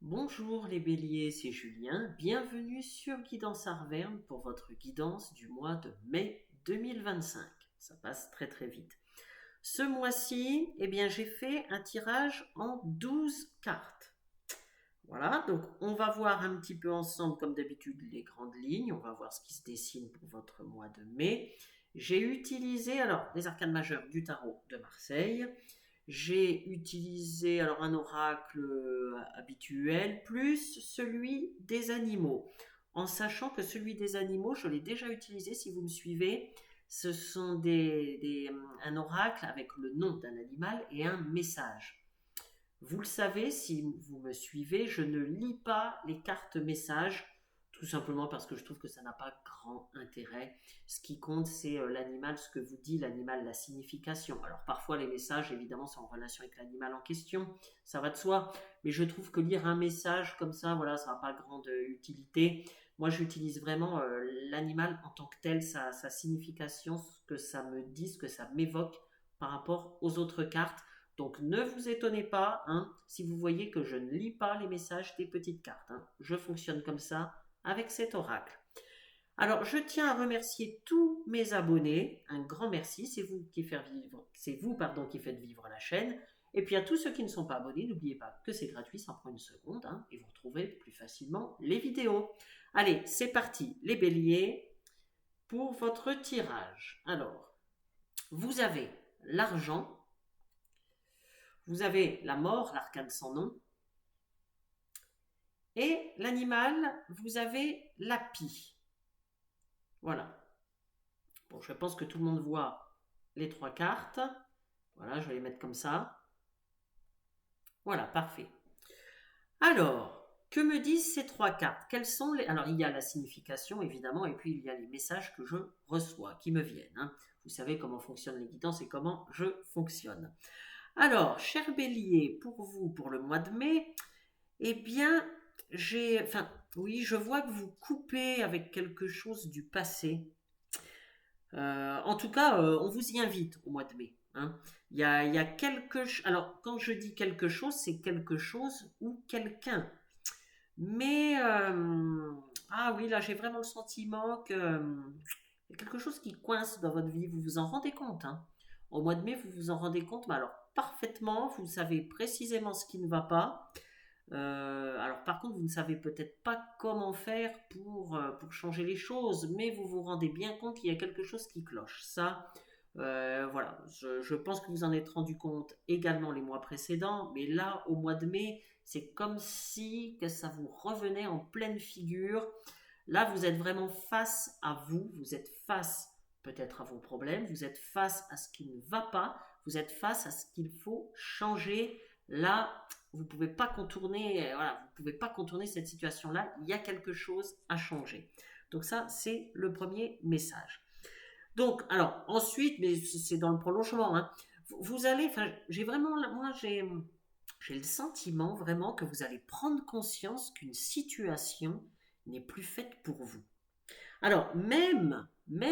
Bonjour les béliers, c'est Julien. Bienvenue sur Guidance Arverne pour votre guidance du mois de mai 2025. Ça passe très très vite. Ce mois-ci, j'ai fait un tirage en 12 cartes. Voilà, donc on va voir un petit peu ensemble, comme d'habitude, les grandes lignes. On va voir ce qui se dessine pour votre mois de mai. J'ai utilisé les arcanes majeures du tarot de Marseille. J'ai utilisé un oracle habituel plus celui des animaux, en sachant que celui des animaux, je l'ai déjà utilisé si vous me suivez. Ce sont un oracle avec le nom d'un animal et un message. Vous le savez, si vous me suivez, je ne lis pas les cartes messages, tout simplement parce que je trouve que ça n'a pas grand intérêt. Ce qui compte, c'est l'animal, ce que vous dit l'animal, la signification. Alors parfois les messages, évidemment, sont en relation avec l'animal en question, ça va de soi, mais je trouve que lire un message comme ça, voilà, ça n'a pas grande utilité. Moi, j'utilise vraiment l'animal en tant que tel, sa signification, ce que ça me dit, ce que ça m'évoque par rapport aux autres cartes. Donc ne vous étonnez pas si vous voyez que je ne lis pas les messages des petites cartes. Je fonctionne comme ça avec cet oracle. Alors je tiens à remercier tous mes abonnés. Un grand merci, c'est vous qui faites vivre la chaîne. Et puis à tous ceux qui ne sont pas abonnés, n'oubliez pas que c'est gratuit, ça prend une seconde, et vous retrouvez plus facilement les vidéos. Allez, c'est parti, les béliers, pour votre tirage. Alors, vous avez l'argent. Vous avez la mort, l'arcane sans nom. Et l'animal, vous avez la pie. Voilà. Bon, je pense que tout le monde voit les trois cartes. Voilà, je vais les mettre comme ça. Voilà, parfait. Alors, que me disent ces trois cartes? Quelles sont les... Alors, il y a la signification, évidemment, et puis il y a les messages que je reçois, qui me viennent. Vous savez comment fonctionnent les guidances et comment je fonctionne. Alors, cher bélier, pour vous, pour le mois de mai, je vois que vous coupez avec quelque chose du passé. En tout cas, on vous y invite au mois de mai. Il y a quelque chose. Alors, quand je dis quelque chose, c'est quelque chose ou quelqu'un. Mais, ah oui, là, j'ai vraiment le sentiment que y a quelque chose qui coince dans votre vie. Vous vous en rendez compte. Au mois de mai, vous vous en rendez compte, mais alors parfaitement, vous savez précisément ce qui ne va pas. Alors par contre, vous ne savez peut-être pas comment faire pour changer les choses, mais vous vous rendez bien compte qu'il y a quelque chose qui cloche. Ça, voilà, je pense que vous en êtes rendu compte également les mois précédents, mais là, au mois de mai, c'est comme si que ça vous revenait en pleine figure. Là, vous êtes vraiment face à vous, vous êtes face peut-être à vos problèmes, vous êtes face à ce qui ne va pas, vous êtes face à ce qu'il faut changer. Là, vous ne pouvez pas contourner, voilà, vous pouvez pas contourner cette situation-là. Il y a quelque chose à changer. Donc ça, c'est le premier message. Donc, alors ensuite, mais c'est dans le prolongement. Vous allez, j'ai vraiment, moi, j'ai le sentiment vraiment que vous allez prendre conscience qu'une situation n'est plus faite pour vous. Alors, même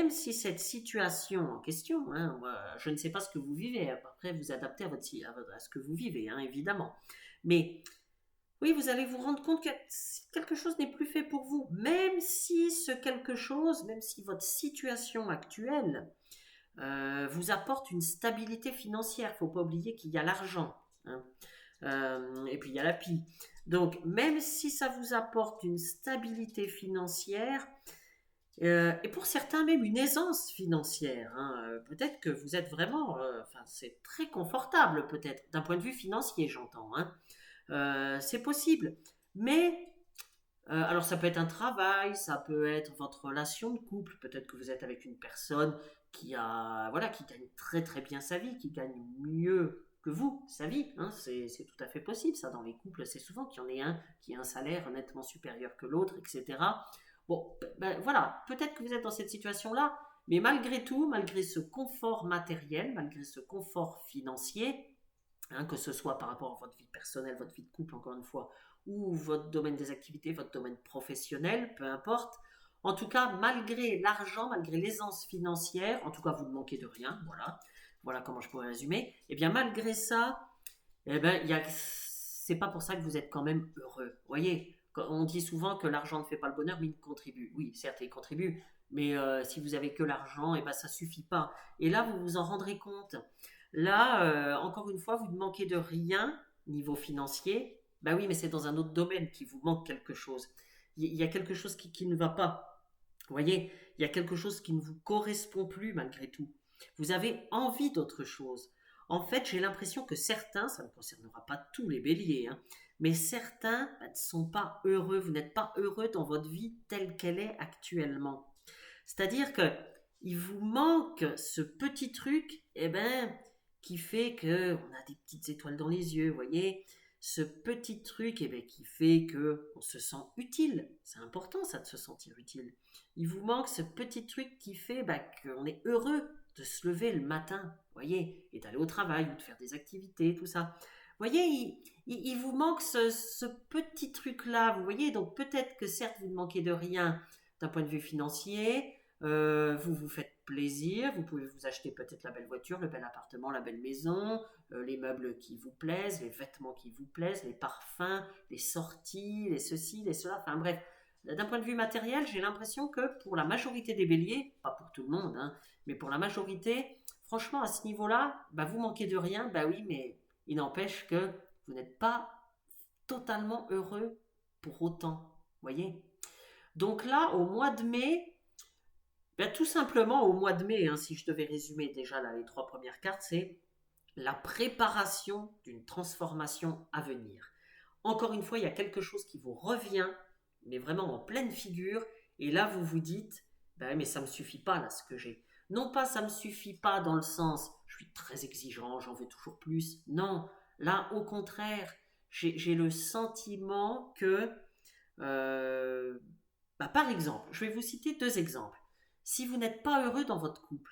si cette situation en question, je ne sais pas ce que vous vivez, après vous adaptez à ce que vous vivez, évidemment. Mais oui, vous allez vous rendre compte que quelque chose n'est plus fait pour vous, même si ce quelque chose, même si votre situation actuelle vous apporte une stabilité financière. Il ne faut pas oublier qu'il y a l'argent, et puis il y a la pie. Donc, même si ça vous apporte une stabilité financière, et pour certains même une aisance financière. Peut-être que vous êtes vraiment, c'est très confortable peut-être, d'un point de vue financier j'entends. C'est possible. Mais, alors ça peut être un travail, ça peut être votre relation de couple, peut-être que vous êtes avec une personne qui gagne très très bien sa vie, qui gagne mieux que vous, sa vie. C'est tout à fait possible, ça dans les couples, c'est souvent qu'il y en ait un qui a un salaire nettement supérieur que l'autre, etc. Bon, voilà, peut-être que vous êtes dans cette situation-là, mais malgré tout, malgré ce confort matériel, malgré ce confort financier, que ce soit par rapport à votre vie personnelle, votre vie de couple, encore une fois, ou votre domaine des activités, votre domaine professionnel, peu importe. En tout cas, malgré l'argent, malgré l'aisance financière, en tout cas, vous ne manquez de rien, voilà comment je pourrais résumer, et bien malgré ça, c'est pas pour ça que vous êtes quand même heureux. Vous voyez, on dit souvent que l'argent ne fait pas le bonheur, mais il contribue. Oui, certes, il contribue, mais si vous avez que l'argent, et ben ça suffit pas. Et là, vous vous en rendrez compte. Là, encore une fois, vous ne manquez de rien niveau financier. Ben oui, mais c'est dans un autre domaine qu'il vous manque quelque chose. Il y a quelque chose qui ne va pas. Vous voyez, il y a quelque chose qui ne vous correspond plus malgré tout. Vous avez envie d'autre chose. En fait, j'ai l'impression que certains, ça ne concernera pas tous les béliers, hein, mais certains ne sont pas heureux. Vous n'êtes pas heureux dans votre vie telle qu'elle est actuellement. C'est-à-dire que il vous manque ce petit truc, qui fait que on a des petites étoiles dans les yeux, vous voyez. Ce petit truc, qui fait que on se sent utile. C'est important, ça, de se sentir utile. Il vous manque ce petit truc qui fait qu'on est heureux de se lever le matin, vous voyez, et d'aller au travail ou de faire des activités, tout ça. Vous voyez, il vous manque ce petit truc-là, vous voyez. Donc peut-être que certes, vous ne manquez de rien d'un point de vue financier, vous vous faites plaisir, vous pouvez vous acheter peut-être la belle voiture, le bel appartement, la belle maison, les meubles qui vous plaisent, les vêtements qui vous plaisent, les parfums, les sorties, les ceci, les cela, enfin bref. D'un point de vue matériel, j'ai l'impression que pour la majorité des béliers, pas pour tout le monde, hein, mais pour la majorité, franchement, à ce niveau-là, vous manquez de rien, oui, mais il n'empêche que vous n'êtes pas totalement heureux pour autant, voyez. Donc là, au mois de mai, tout simplement au mois de mai, hein, si je devais résumer déjà là, les 3 premières cartes, c'est la préparation d'une transformation à venir. Encore une fois, il y a quelque chose qui vous revient, mais vraiment en pleine figure, et là vous vous dites, mais ça ne me suffit pas là ce que j'ai. Non pas ça ne me suffit pas dans le sens, je suis très exigeant, j'en veux toujours plus. Non, là au contraire, j'ai le sentiment que, par exemple, je vais vous citer 2 exemples. Si vous n'êtes pas heureux dans votre couple,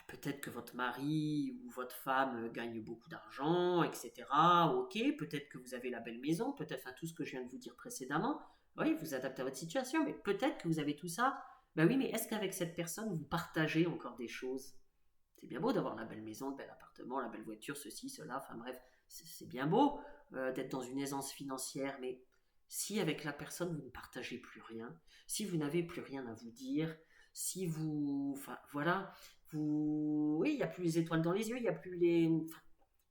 peut-être que votre mari ou votre femme gagne beaucoup d'argent, etc. Ok, peut-être que vous avez la belle maison, peut-être tout ce que je viens de vous dire précédemment. Oui, vous adaptez à votre situation, mais peut-être que vous avez tout ça. Oui, mais est-ce qu'avec cette personne, vous partagez encore des choses? C'est bien beau d'avoir la belle maison, le bel appartement, la belle voiture, ceci, cela, enfin bref, c'est bien beau d'être dans une aisance financière, mais si avec la personne, vous ne partagez plus rien, si vous n'avez plus rien à vous dire, si vous... Enfin, voilà, oui, il n'y a plus les étoiles dans les yeux, il n'y a plus les... Enfin,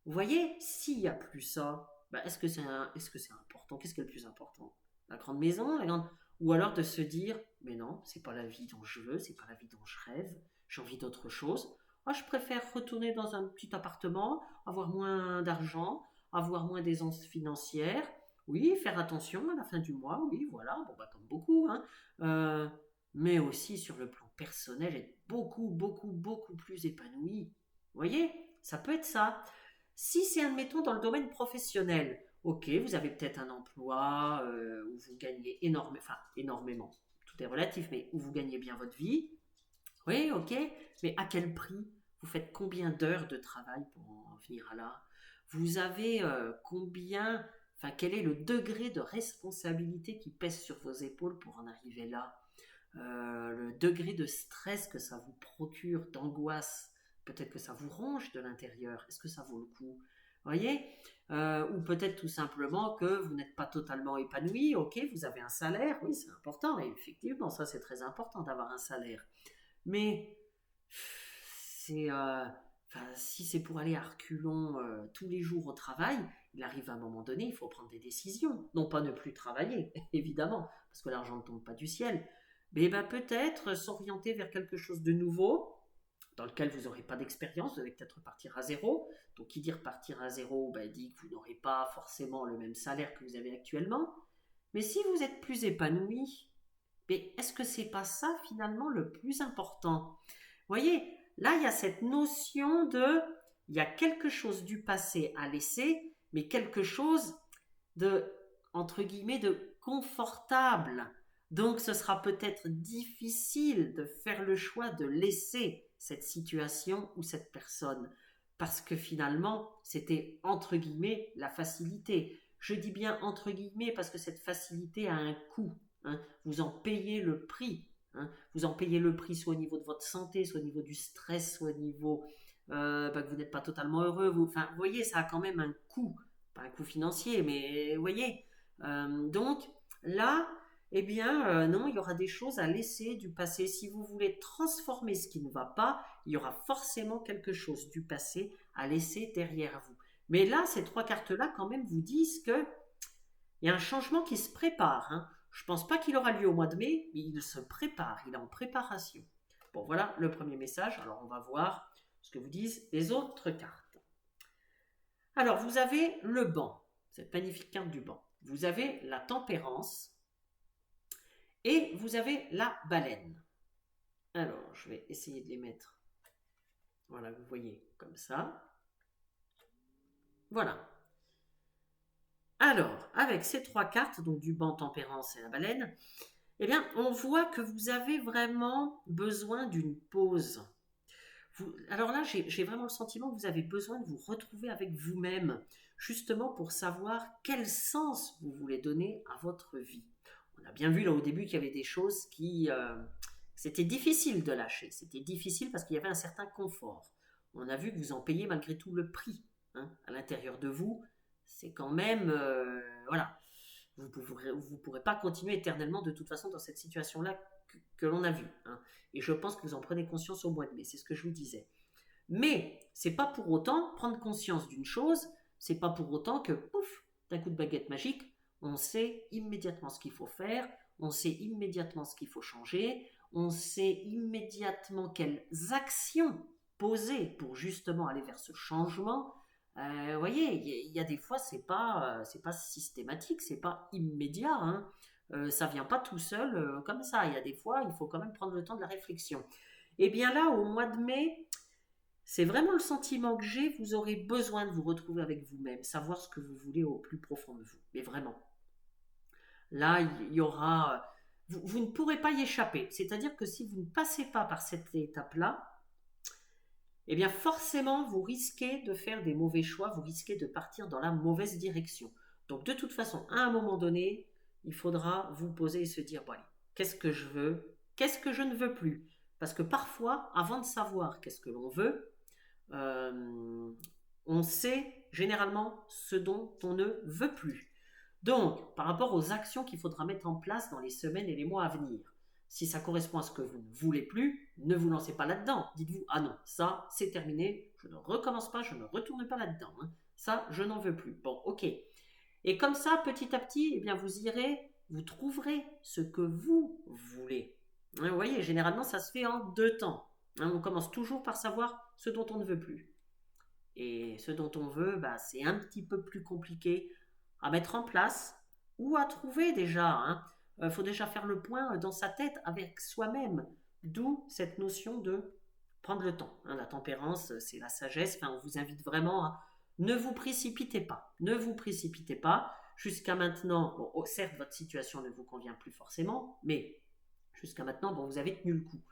vous voyez, s'il n'y a plus ça, est-ce que c'est important? Qu'est-ce qui est le plus important? La grande maison, la grande... Ou alors de se dire, mais non, c'est pas la vie dont je veux, c'est pas la vie dont je rêve, j'ai envie d'autre chose. Moi, je préfère retourner dans un petit appartement, avoir moins d'argent, avoir moins d'aisance financière. Oui, faire attention à la fin du mois, oui, voilà, comme beaucoup, hein. Euh, mais aussi sur le plan personnel, être beaucoup, beaucoup, beaucoup plus épanoui. Vous voyez, ça peut être ça. Si c'est, admettons, dans le domaine professionnel, ok, vous avez peut-être un emploi où vous gagnez énormément, tout est relatif, mais où vous gagnez bien votre vie, oui, ok, mais à quel prix? Vous faites combien d'heures de travail pour en venir à là? Vous avez quel est le degré de responsabilité qui pèse sur vos épaules pour en arriver là? Le degré de stress que ça vous procure, d'angoisse, peut-être que ça vous ronge de l'intérieur. Est-ce que ça vaut le coup? Vous voyez? Ou peut-être tout simplement que vous n'êtes pas totalement épanoui. Ok, vous avez un salaire, oui, c'est important, et effectivement, ça c'est très important d'avoir un salaire. Mais si c'est pour aller à reculons tous les jours au travail, il arrive à un moment donné, il faut prendre des décisions. Non pas ne plus travailler, évidemment, parce que l'argent ne tombe pas du ciel, mais peut-être s'orienter vers quelque chose de nouveau, dans lequel vous n'aurez pas d'expérience, vous allez peut-être partir à zéro. Donc qui dit repartir à zéro, dit que vous n'aurez pas forcément le même salaire que vous avez actuellement. Mais si vous êtes plus épanoui, mais est-ce que c'est pas ça finalement le plus important? Vous voyez, là il y a cette notion il y a quelque chose du passé à laisser, mais quelque chose de, entre guillemets, de confortable. Donc ce sera peut-être difficile de faire le choix de laisser cette situation ou cette personne, parce que finalement c'était entre guillemets la facilité. Je dis bien entre guillemets parce que cette facilité a un coût. Hein. Vous en payez le prix. Hein. Vous en payez le prix soit au niveau de votre santé, soit au niveau du stress, soit au niveau que vous n'êtes pas totalement heureux. Vous voyez, ça a quand même un coût. pas un coût financier, mais vous voyez. Donc là, eh bien, non, il y aura des choses à laisser du passé. Si vous voulez transformer ce qui ne va pas, il y aura forcément quelque chose du passé à laisser derrière vous. Mais là, ces trois cartes-là, quand même, vous disent que il y a un changement qui se prépare. Hein. Je ne pense pas qu'il aura lieu au mois de mai, mais il se prépare, il est en préparation. Bon, voilà le premier message. Alors, on va voir ce que vous disent les autres cartes. Alors, vous avez le banc, cette magnifique carte du banc. Vous avez la tempérance et vous avez la baleine. Alors, je vais essayer de les mettre. Voilà, vous voyez, comme ça. Voilà. Alors, avec ces trois cartes, donc du banc, tempérance et la baleine, eh bien, on voit que vous avez vraiment besoin d'une pause. Alors là, j'ai vraiment le sentiment que vous avez besoin de vous retrouver avec vous-même, justement pour savoir quel sens vous voulez donner à votre vie. On a bien vu là au début qu'il y avait des choses qui... c'était difficile de lâcher. C'était difficile parce qu'il y avait un certain confort. On a vu que vous en payez malgré tout le prix. Hein, à l'intérieur de vous, c'est quand même... voilà. Vous ne pourrez pas continuer éternellement de toute façon dans cette situation-là que l'on a vue. Hein. Et je pense que vous en prenez conscience au mois de mai, c'est ce que je vous disais. Mais c'est pas pour autant prendre conscience d'une chose, c'est pas pour autant que, pouf, d'un coup de baguette magique, on sait immédiatement ce qu'il faut faire, on sait immédiatement ce qu'il faut changer, on sait immédiatement quelles actions poser pour justement aller vers ce changement. Vous voyez, il y a des fois, c'est pas systématique, c'est pas immédiat. Hein. Ça vient pas tout seul comme ça. Il y a des fois, il faut quand même prendre le temps de la réflexion. Et bien là, au mois de mai, c'est vraiment le sentiment que j'ai. Vous aurez besoin de vous retrouver avec vous-même, savoir ce que vous voulez au plus profond de vous. Mais vraiment, là, il y aura. Vous ne pourrez pas y échapper. C'est-à-dire que si vous ne passez pas par cette étape-là, eh bien forcément, vous risquez de faire des mauvais choix, vous risquez de partir dans la mauvaise direction. Donc de toute façon, à un moment donné, il faudra vous poser et se dire, bon allez, qu'est-ce que je veux? Qu'est-ce que je ne veux plus? Parce que parfois, avant de savoir qu'est-ce que l'on veut, on sait généralement ce dont on ne veut plus. Donc, par rapport aux actions qu'il faudra mettre en place dans les semaines et les mois à venir, si ça correspond à ce que vous ne voulez plus, ne vous lancez pas là-dedans. Dites-vous, ah non, ça, c'est terminé, je ne recommence pas, je ne retourne pas là-dedans. Hein. Ça, je n'en veux plus. Bon, ok. Et comme ça, petit à petit, eh bien, vous irez, vous trouverez ce que vous voulez. Hein, vous voyez, généralement, ça se fait en 2 temps. Hein, on commence toujours par savoir ce dont on ne veut plus. Et ce dont on veut, bah, c'est un petit peu plus compliqué à mettre en place ou à trouver déjà. Il faut déjà faire le point dans sa tête avec soi-même. D'où cette notion de prendre le temps. Hein, la tempérance, c'est la sagesse. Enfin, on vous invite vraiment à ne vous précipitez pas. Ne vous précipitez pas. Jusqu'à maintenant, bon, certes, votre situation ne vous convient plus forcément, mais jusqu'à maintenant, bon, vous avez tenu le coup.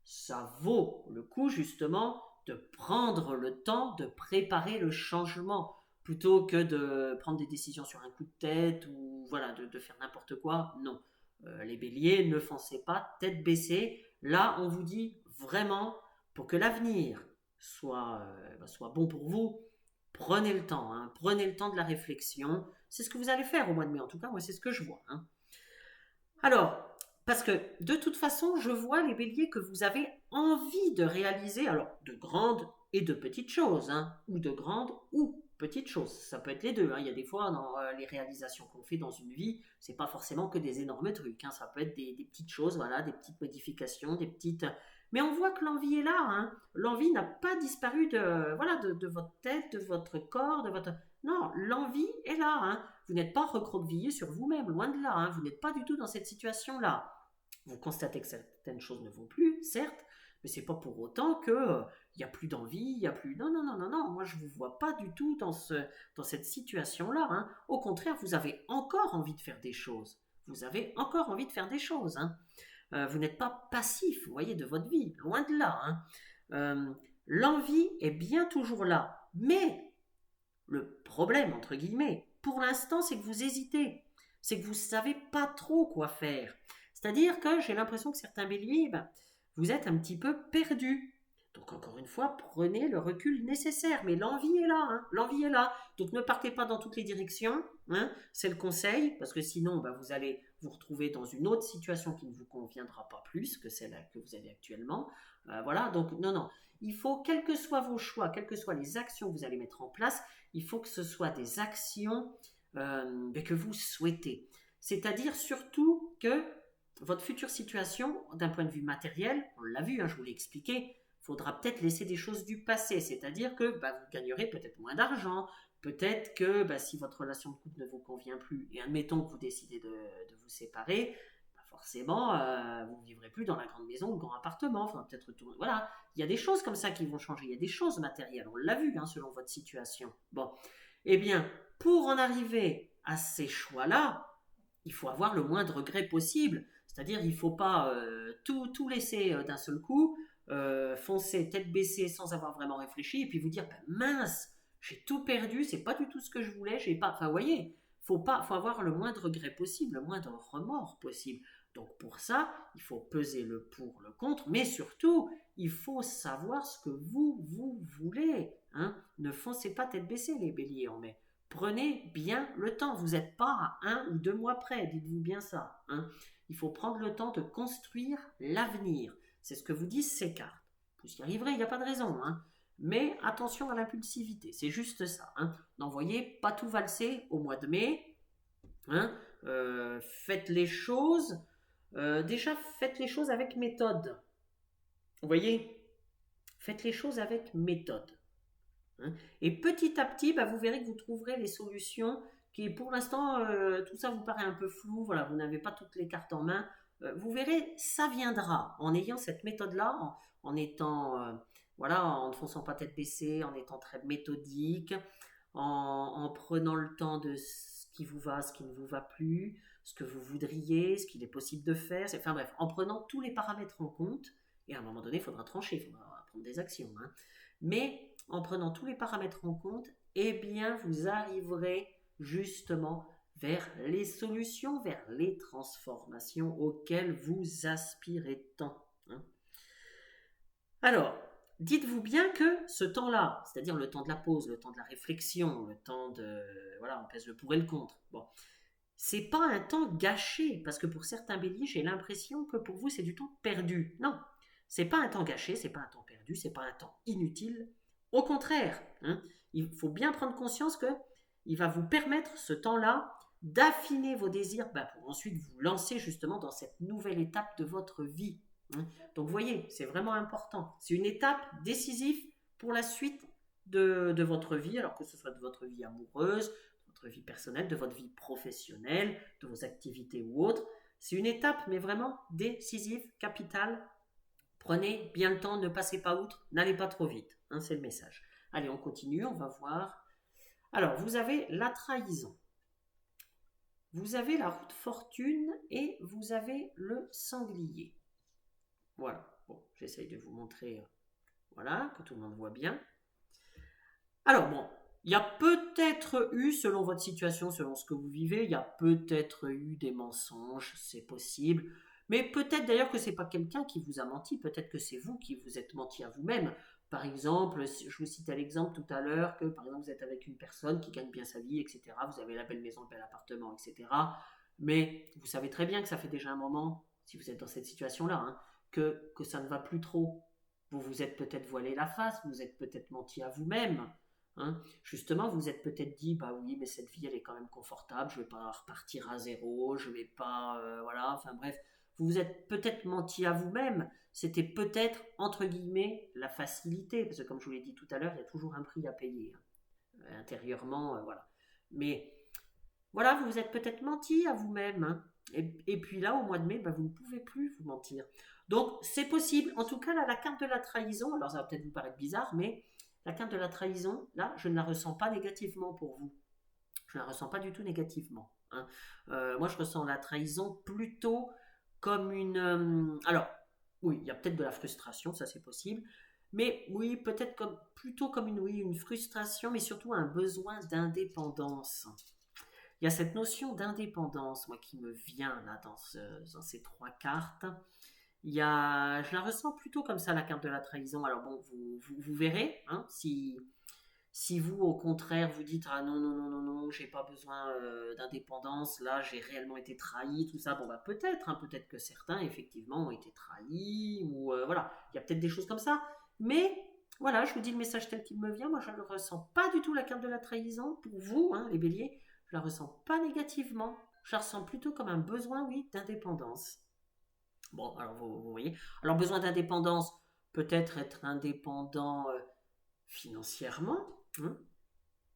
Ça vaut le coup, justement, de prendre le temps de préparer le changement plutôt que de prendre des décisions sur un coup de tête ou voilà, de faire n'importe quoi. Non. Les béliers, ne foncez pas tête baissée. Là, on vous dit vraiment, pour que l'avenir soit bon pour vous, prenez le temps. Hein, prenez le temps de la réflexion. C'est ce que vous allez faire au mois de mai. En tout cas, moi, c'est ce que je vois. Hein. Alors, parce que de toute façon, je vois les béliers que vous avez envie de réaliser, alors de grandes et de petites choses, hein, ou de grandes ou petites choses. Ça peut être les deux. Hein. Il y a des fois dans les réalisations qu'on fait dans une vie, c'est pas forcément que des énormes trucs. Hein. Ça peut être des petites choses, voilà, des petites modifications, des petites. Mais on voit que l'envie est là. Hein. L'envie n'a pas disparu de votre tête, de votre corps, de votre. Non, l'envie est là. Hein. Vous n'êtes pas recroquevillé sur vous-même, loin de là. Hein. Vous n'êtes pas du tout dans cette situation-là. Vous constatez que certaines choses ne vont plus, certes, mais c'est pas pour autant que il n'y a plus d'envie, il n'y a plus... Non, non, non, non, non, moi je ne vous vois pas du tout dans cette situation-là. Hein. Au contraire, vous avez encore envie de faire des choses. Vous avez encore envie de faire des choses. Hein. Vous n'êtes pas passif, vous voyez, de votre vie, loin de là. Hein. L'envie est bien toujours là, mais le problème, entre guillemets, pour l'instant, c'est que vous hésitez. C'est que vous ne savez pas trop quoi faire. C'est-à-dire que j'ai l'impression que certains béliers, vous êtes un petit peu perdus. Donc encore une fois, prenez le recul nécessaire, mais l'envie est là, hein, l'envie est là. Donc ne partez pas dans toutes les directions, hein, c'est le conseil, parce que sinon vous allez vous retrouver dans une autre situation qui ne vous conviendra pas plus que celle que vous avez actuellement. Voilà, donc non, non, il faut, quels que soient vos choix, quelles que soient les actions que vous allez mettre en place, il faut que ce soit des actions que vous souhaitez. C'est-à-dire surtout que votre future situation, d'un point de vue matériel, on l'a vu, hein, je vous l'ai expliqué, faudra peut-être laisser des choses du passé, c'est-à-dire que vous gagnerez peut-être moins d'argent, peut-être que si votre relation de couple ne vous convient plus, et admettons que vous décidez de vous séparer, forcément, vous ne vivrez plus dans la grande maison ou le grand appartement, il faudra peut-être retourner. Voilà, il y a des choses comme ça qui vont changer, il y a des choses matérielles, on l'a vu, hein, selon votre situation. Bon, eh bien, pour en arriver à ces choix-là, il faut avoir le moins de regrets possible. C'est-à-dire, il ne faut pas tout laisser d'un seul coup, foncer tête baissée sans avoir vraiment réfléchi, et puis vous dire, mince, j'ai tout perdu, c'est pas du tout ce que je voulais, j'ai pas. Enfin, vous voyez, faut avoir le moins de regrets possible, le moins de remords possible. Donc pour ça, il faut peser le pour, le contre, mais surtout, il faut savoir ce que vous voulez. Hein. Ne foncez pas tête baissée, les béliers en mai. Prenez bien le temps. Vous n'êtes pas à 1 ou 2 mois près, dites-vous bien ça. Hein. Il faut prendre le temps de construire l'avenir. C'est ce que vous disent ces cartes. Vous y arriverez, il n'y a pas de raison. Hein. Mais attention à l'impulsivité, c'est juste ça. Hein. N'envoyez pas tout valser au mois de mai. Hein. Faites les choses. Déjà, faites les choses avec méthode. Vous voyez, faites les choses avec méthode. Hein. Et petit à petit, vous verrez que vous trouverez les solutions qui, pour l'instant, tout ça vous paraît un peu flou, voilà, vous n'avez pas toutes les cartes en main. Vous verrez, ça viendra en ayant cette méthode-là, en étant, voilà, en ne fonçant pas tête baissée, en étant très méthodique, en prenant le temps de ce qui vous va, ce qui ne vous va plus, ce que vous voudriez, ce qu'il est possible de faire, enfin bref, en prenant tous les paramètres en compte, et à un moment donné, il faudra trancher, il faudra prendre des actions. Hein. Mais en prenant tous les paramètres en compte, eh bien, vous arriverez justement vers les solutions, vers les transformations auxquelles vous aspirez tant. Hein. Alors, dites-vous bien que ce temps-là, c'est-à-dire le temps de la pause, le temps de la réflexion, le temps de... Voilà, on pèse le pour et le contre. Bon, c'est pas un temps gâché, parce que pour certains béliers, j'ai l'impression que pour vous, c'est du temps perdu. Non, c'est pas un temps gâché, c'est pas un temps perdu, c'est pas un temps inutile. Au contraire, hein, il faut bien prendre conscience que il va vous permettre ce temps-là d'affiner vos désirs pour ensuite vous lancer justement dans cette nouvelle étape de votre vie. Hein. Donc vous voyez, c'est vraiment important. C'est une étape décisive pour la suite de votre vie, alors que ce soit de votre vie amoureuse, de votre vie personnelle, de votre vie professionnelle, de vos activités ou autres. C'est une étape, mais vraiment décisive, capitale. Prenez bien le temps, ne passez pas outre, n'allez pas trop vite. Hein, c'est le message. Allez, on continue, on va voir. Alors, vous avez la trahison. Vous avez la roue de fortune et vous avez le sanglier. Voilà. Bon, j'essaye de vous montrer, voilà, que tout le monde voit bien. Alors, bon, il y a peut-être eu, selon votre situation, selon ce que vous vivez, il y a peut-être eu des mensonges, c'est possible. Mais peut-être d'ailleurs que ce n'est pas quelqu'un qui vous a menti, peut-être que c'est vous qui vous êtes menti à vous-même. Par exemple, je vous citais l'exemple tout à l'heure que par exemple vous êtes avec une personne qui gagne bien sa vie, etc. Vous avez la belle maison, le bel appartement, etc. Mais vous savez très bien que ça fait déjà un moment, si vous êtes dans cette situation-là, hein, que ça ne va plus trop. Vous vous êtes peut-être voilé la face, vous êtes peut-être menti à vous-même. Hein. Justement, vous êtes peut-être dit, oui, mais cette vie, elle est quand même confortable, je ne vais pas repartir à zéro, je ne vais pas, voilà, enfin bref, vous vous êtes peut-être menti à vous-même, c'était peut-être, entre guillemets, la facilité, parce que comme je vous l'ai dit tout à l'heure, il y a toujours un prix à payer, hein. Intérieurement, voilà. Mais, voilà, vous vous êtes peut-être menti à vous-même, hein. Et puis là, au mois de mai, vous ne pouvez plus vous mentir. Donc, c'est possible, en tout cas, là, la carte de la trahison, alors ça va peut-être vous paraître bizarre, mais la carte de la trahison, là, je ne la ressens pas négativement pour vous. Je ne la ressens pas du tout négativement. Hein. Moi, je ressens la trahison plutôt comme une... alors, oui, il y a peut-être de la frustration, ça c'est possible. Mais oui, peut-être plutôt comme une frustration, mais surtout un besoin d'indépendance. Il y a cette notion d'indépendance, moi, qui me vient là dans ces trois cartes. Je la ressens plutôt comme ça, la carte de la trahison. Alors bon, vous verrez, hein, si vous, au contraire, vous dites ah non, non, non, non, non, j'ai pas besoin d'indépendance, là j'ai réellement été trahi, tout ça, bon bah peut-être, hein, peut-être que certains effectivement ont été trahis, ou voilà, il y a peut-être des choses comme ça, mais voilà, je vous dis le message tel qu'il me vient, moi je ne ressens pas du tout la carte de la trahison pour vous, hein, les béliers, je la ressens pas négativement, je la ressens plutôt comme un besoin, oui, d'indépendance. Bon, alors vous voyez, alors besoin d'indépendance, peut-être être indépendant financièrement, hein.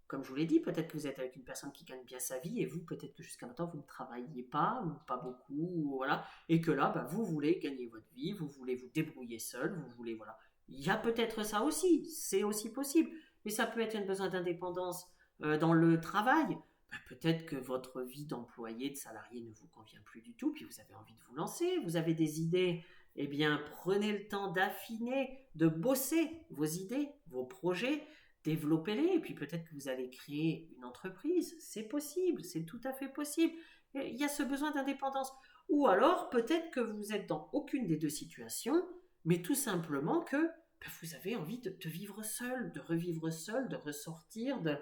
Comme je vous l'ai dit, peut-être que vous êtes avec une personne qui gagne bien sa vie et vous, peut-être que jusqu'à maintenant, vous ne travailliez pas ou pas beaucoup, ou voilà, et que là, bah, vous voulez gagner votre vie, vous voulez vous débrouiller seul, vous voulez, voilà. Il y a peut-être ça aussi, c'est aussi possible, mais ça peut être un besoin d'indépendance dans le travail. Bah, peut-être que votre vie d'employé, de salarié ne vous convient plus du tout, puis vous avez envie de vous lancer, vous avez des idées, eh bien, prenez le temps d'affiner, de bosser vos idées, vos projets, développez-les, et puis peut-être que vous allez créer une entreprise. C'est possible, c'est tout à fait possible. Il y a ce besoin d'indépendance. Ou alors, peut-être que vous êtes dans aucune des deux situations, mais tout simplement que bah, vous avez envie de vivre seul, de revivre seul, de ressortir, de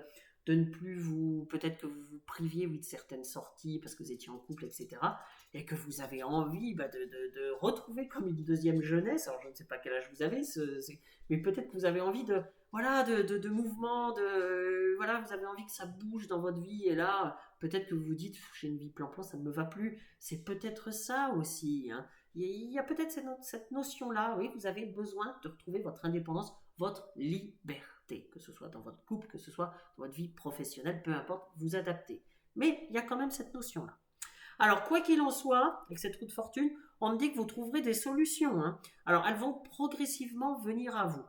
ne plus vous... Peut-être que vous vous priviez, oui, de certaines sorties parce que vous étiez en couple, etc. Et que vous avez envie bah, de retrouver comme une deuxième jeunesse. Alors, je ne sais pas quel âge vous avez, mais peut-être que vous avez envie de voilà, de mouvement, voilà, vous avez envie que ça bouge dans votre vie, et là, peut-être que vous vous dites, j'ai une vie plan-plan, ça ne me va plus. C'est peut-être ça aussi, hein. Il y a peut-être cette notion-là, oui, vous avez besoin de retrouver votre indépendance, votre liberté, que ce soit dans votre couple, que ce soit dans votre vie professionnelle, peu importe, vous adaptez. Mais il y a quand même cette notion-là. Alors, quoi qu'il en soit, avec cette roue de fortune, on me dit que vous trouverez des solutions, hein. Alors, elles vont progressivement venir à vous.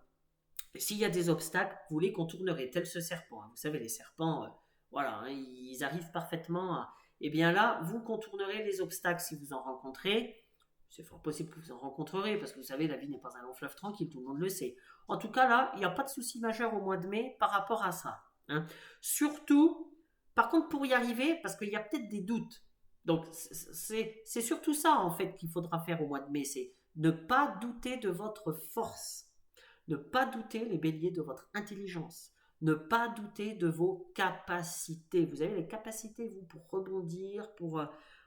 S'il y a des obstacles, vous les contournerez, tel ce serpent, hein. Vous savez, les serpents, voilà, hein, ils arrivent parfaitement à... Eh bien là, vous contournerez les obstacles si vous en rencontrez. C'est fort possible que vous en rencontrerez, parce que vous savez, la vie n'est pas un long fleuve tranquille, tout le monde le sait. En tout cas, là, il n'y a pas de souci majeur au mois de mai par rapport à ça, hein. Surtout, par contre, pour y arriver, parce qu'il y a peut-être des doutes. Donc, c'est surtout ça, en fait, qu'il faudra faire au mois de mai, c'est ne pas douter de votre force. Ne pas douter, les béliers, de votre intelligence. Ne pas douter de vos capacités. Vous avez les capacités, vous, pour rebondir, pour...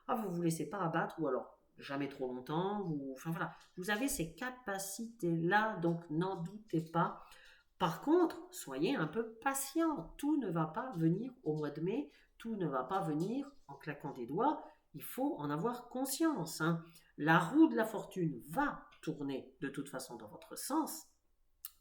vous ne vous laissez pas abattre, ou alors jamais trop longtemps. Enfin voilà, vous avez ces capacités-là, donc n'en doutez pas. Par contre, soyez un peu patient. Tout ne va pas venir au mois de mai. Tout ne va pas venir en claquant des doigts. Il faut en avoir conscience, hein. La roue de la fortune va tourner de toute façon dans votre sens,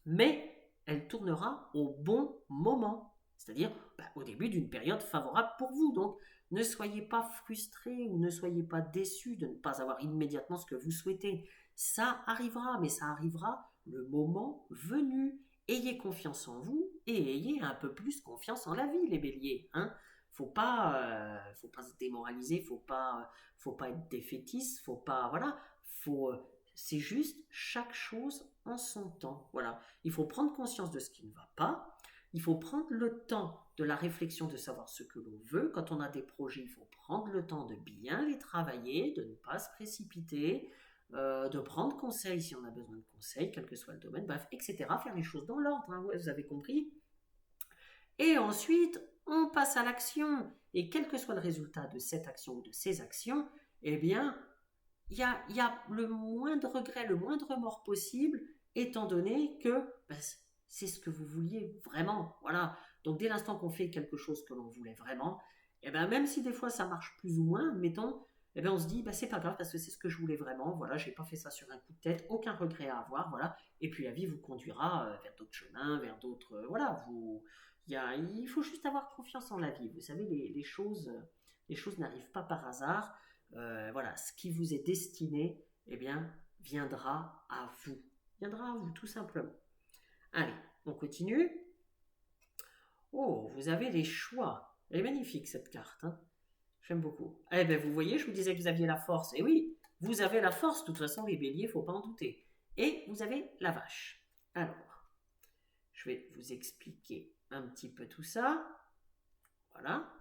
mais elle tournera au bon moment, c'est-à-dire au début d'une période favorable pour vous. Donc, ne soyez pas frustrés ou ne soyez pas déçus de ne pas avoir immédiatement ce que vous souhaitez. Ça arrivera, mais ça arrivera le moment venu. Ayez confiance en vous et ayez un peu plus confiance en la vie, les béliers, hein. Faut pas se démoraliser, faut pas être défaitiste, faut pas, voilà, c'est juste chaque chose en son temps. Voilà. Il faut prendre conscience de ce qui ne va pas. Il faut prendre le temps de la réflexion, de savoir ce que l'on veut. Quand on a des projets, il faut prendre le temps de bien les travailler, de ne pas se précipiter, de prendre conseil si on a besoin de conseils, quel que soit le domaine, bref, etc. Faire les choses dans l'ordre, hein, ouais, vous avez compris. Et ensuite, on passe à l'action. Et quel que soit le résultat de cette action ou de ces actions, eh bien, il y a le moindre regret, le moindre remords possible, étant donné que c'est ce que vous vouliez vraiment. Voilà. Donc dès l'instant qu'on fait quelque chose que l'on voulait vraiment, et ben même si des fois ça marche plus ou moins, mettons, et ben on se dit c'est pas grave parce que c'est ce que je voulais vraiment. Voilà, j'ai pas fait ça sur un coup de tête, aucun regret à avoir. Voilà. Et puis la vie vous conduira vers d'autres chemins, vers d'autres. Voilà. Il faut juste avoir confiance en la vie. Vous savez, les choses n'arrivent pas par hasard. Voilà, ce qui vous est destiné, eh bien, viendra à vous. Viendra à vous, tout simplement. Allez, on continue. Oh, vous avez les choix. Elle est magnifique, cette carte, hein. J'aime beaucoup. Eh bien, vous voyez, je vous disais que vous aviez la force. Et oui, vous avez la force. De toute façon, les béliers, il ne faut pas en douter. Et vous avez la vache. Alors, je vais vous expliquer un petit peu tout ça. Voilà.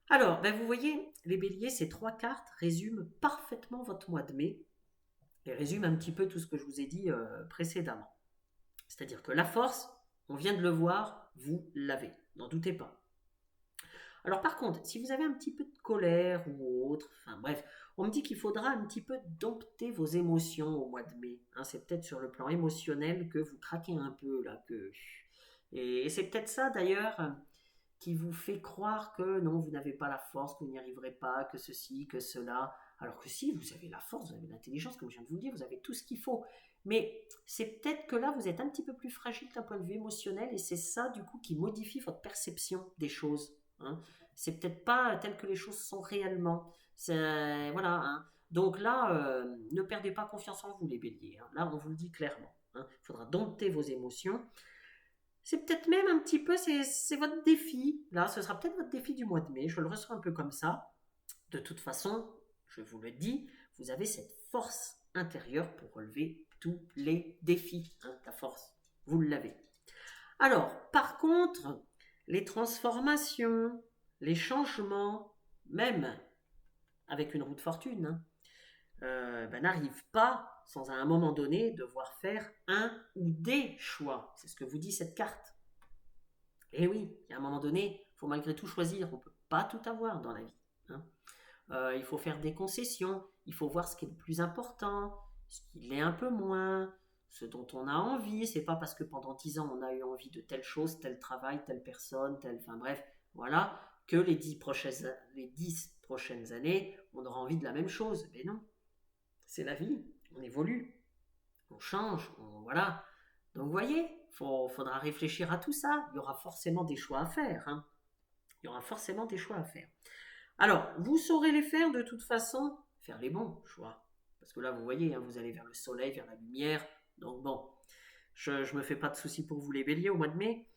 Alors, vous voyez, les béliers, ces trois cartes résument parfaitement votre mois de mai. et résume un petit peu tout ce que je vous ai dit précédemment. C'est-à-dire que la force, on vient de le voir, vous l'avez, n'en doutez pas. Alors par contre, si vous avez un petit peu de colère ou autre, enfin bref, on me dit qu'il faudra un petit peu dompter vos émotions au mois de mai. Hein, c'est peut-être sur le plan émotionnel que vous craquez un peu là. Et c'est peut-être ça d'ailleurs qui vous fait croire que non, vous n'avez pas la force, que vous n'y arriverez pas, que ceci, que cela. Alors que si, vous avez la force, vous avez l'intelligence, comme je viens de vous le dire, vous avez tout ce qu'il faut. Mais c'est peut-être que là, vous êtes un petit peu plus fragile d'un point de vue émotionnel et c'est ça, du coup, qui modifie votre perception des choses. Hein. C'est peut-être pas tel que les choses sont réellement. Voilà. Hein. Donc là, ne perdez pas confiance en vous, les béliers. Hein. Là, on vous le dit clairement. Hein. Il faudra dompter vos émotions. C'est peut-être même un petit peu, c'est votre défi. Là, ce sera peut-être votre défi du mois de mai. Je le ressens un peu comme ça. De toute façon, je vous le dis, vous avez cette force intérieure pour relever tous les défis. Hein, la force, vous l'avez. Alors, par contre, les transformations, les changements, même avec une roue de fortune, n'arrivent pas sans à un moment donné devoir faire un ou des choix. C'est ce que vous dit cette carte. Et oui, il y a un moment donné, il faut malgré tout choisir. On ne peut pas tout avoir dans la vie. Hein. Il faut faire des concessions. Il faut voir ce qui est le plus important, ce qui l'est un peu moins, ce dont on a envie. C'est pas parce que pendant 10 ans on a eu envie de telle chose, tel travail, telle personne, enfin bref, voilà, que les 10 prochaines années, on aura envie de la même chose. Mais non, c'est la vie, on évolue, on change, voilà. Donc vous voyez, faudra réfléchir à tout ça. Il y aura forcément des choix à faire. Hein. Il y aura forcément des choix à faire. Alors, vous saurez les faire de toute façon, faire les bons choix. Parce que là, vous voyez, hein, vous allez vers le soleil, vers la lumière. Donc bon, je ne me fais pas de soucis pour vous les béliers au mois de mai.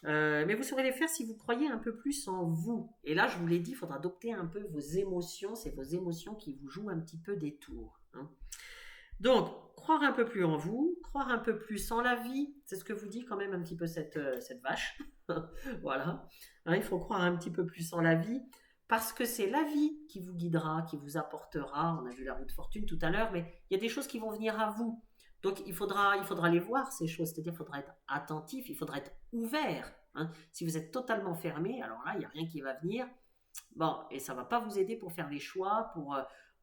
Mais vous saurez les faire si vous croyez un peu plus en vous. Et là, je vous l'ai dit, il faudra adopter un peu vos émotions. C'est vos émotions qui vous jouent un petit peu des tours. Hein. Donc, croire un peu plus en vous, croire un peu plus en la vie, c'est ce que vous dit quand même un petit peu cette vache. Voilà. Hein, il faut croire un petit peu plus en la vie, parce que c'est la vie qui vous guidera, qui vous apportera. On a vu la roue de fortune tout à l'heure, mais il y a des choses qui vont venir à vous. Donc, il faudra les voir, ces choses. C'est-à-dire qu'il faudra être attentif, il faudra être ouvert. Hein. Si vous êtes totalement fermé, alors là, il n'y a rien qui va venir. Bon, et ça ne va pas vous aider pour faire les choix,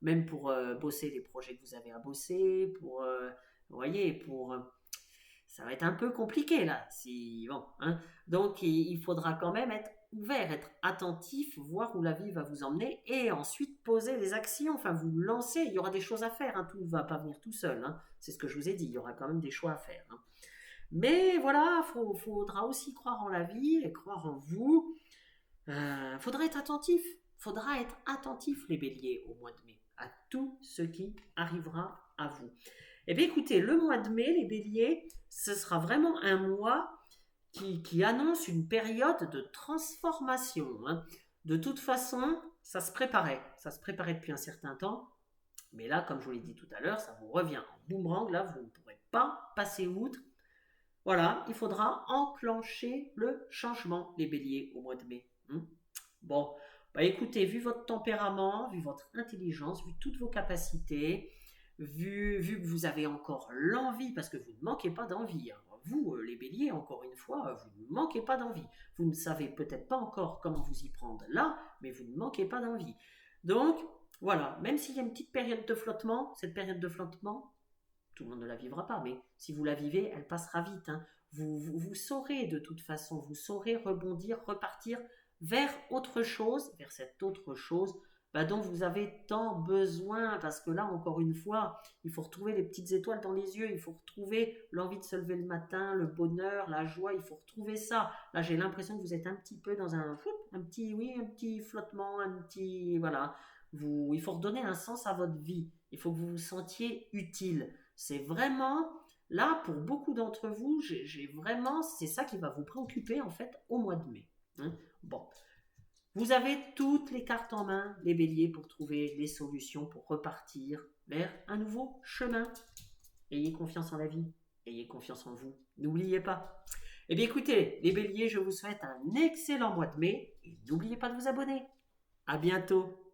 même pour bosser les projets que vous avez à bosser, vous voyez, ça va être un peu compliqué là. Bon, hein. Donc il faudra quand même être ouvert, être attentif, voir où la vie va vous emmener et ensuite poser des actions, enfin vous lancer. Il y aura des choses à faire, hein. Tout ne va pas venir tout seul. Hein. C'est ce que je vous ai dit, il y aura quand même des choix à faire. Hein. Mais voilà, faudra aussi croire en la vie et croire en vous. Faudra être attentif. Faudra être attentif, les béliers, au mois de mai, à tout ce qui arrivera à vous. Eh bien, écoutez, le mois de mai, les béliers, ce sera vraiment un mois qui annonce une période de transformation. Hein. De toute façon, ça se préparait depuis un certain temps. Mais là, comme je vous l'ai dit tout à l'heure, ça vous revient en boomerang. Là, vous ne pourrez pas passer outre. Voilà, il faudra enclencher le changement, les béliers, au mois de mai. Bon, écoutez, vu votre tempérament, vu votre intelligence, vu toutes vos capacités, vu que vous avez encore l'envie, parce que vous ne manquez pas d'envie. Hein. Vous, les béliers, encore une fois, vous ne manquez pas d'envie. Vous ne savez peut-être pas encore comment vous y prendre là, mais vous ne manquez pas d'envie. Donc, voilà, même s'il y a une petite période de flottement, cette période de flottement, tout le monde ne la vivra pas, mais si vous la vivez, elle passera vite. Hein. Vous saurez de toute façon, vous saurez rebondir, repartir vers autre chose, vers cette autre chose dont vous avez tant besoin, parce que là, encore une fois, il faut retrouver les petites étoiles dans les yeux, il faut retrouver l'envie de se lever le matin, le bonheur, la joie, il faut retrouver ça. Là, j'ai l'impression que vous êtes un petit peu dans un petit flottement, voilà. Il faut redonner un sens à votre vie, il faut que vous vous sentiez utile. C'est vraiment, là, pour beaucoup d'entre vous, c'est ça qui va vous préoccuper, en fait, au mois de mai. Hein. Bon. Vous avez toutes les cartes en main, les béliers, pour trouver les solutions, pour repartir vers un nouveau chemin. Ayez confiance en la vie, ayez confiance en vous. N'oubliez pas. Eh bien écoutez, les béliers, je vous souhaite un excellent mois de mai et n'oubliez pas de vous abonner. À bientôt.